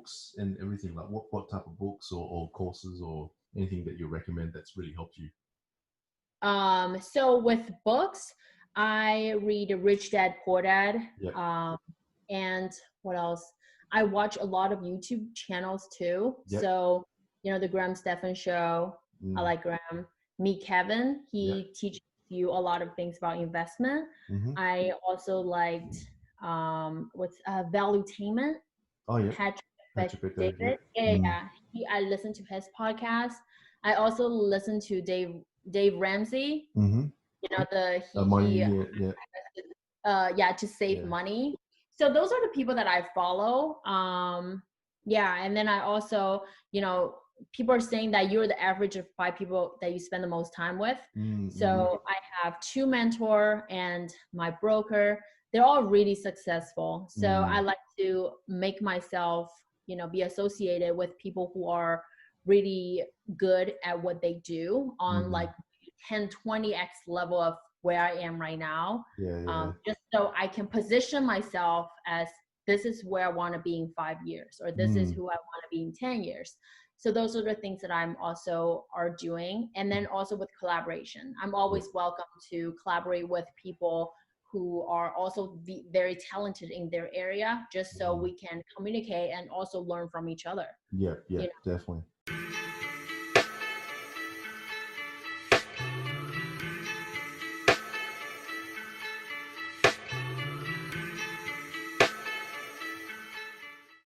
books and everything? Like what type of books or courses or anything that you recommend that's really helped you? So with books, I read Rich Dad Poor Dad. Yep. And what else? I watch a lot of YouTube channels too. Yep. So, the Graham Stephan show. I Mm. like Graham. Meet Kevin. Yep. He teaches you a lot of things about investment. Mm-hmm. I also liked what's Valuetainment. Oh, yeah. Patrick Patrick Bet David. David. Yep. Yeah, Mm. yeah. I listened to his podcast. I also listened to Dave Ramsey. Mm-hmm. The Money, he yeah, yeah, yeah, to save yeah. money. So those are the people that I follow. Yeah, and then I also, people are saying that you're the average of 5 people that you spend the most time with. Mm-hmm. So I have 2 mentor and my broker. They're all really successful. So I Mm. like to make myself, be associated with people who are really good at what they do on Mm-hmm. like 10-20x level of where I am right now, Yeah, yeah. just so I can position myself as this is where I want to be in 5 years, or this is Mm. who I want to be in 10 years. So those are the things that I'm also are doing. And then also with collaboration, I'm Yeah. always welcome to collaborate with people who are also very talented in their area, just so Mm. we can communicate and also learn from each other. Yeah, yeah, You definitely.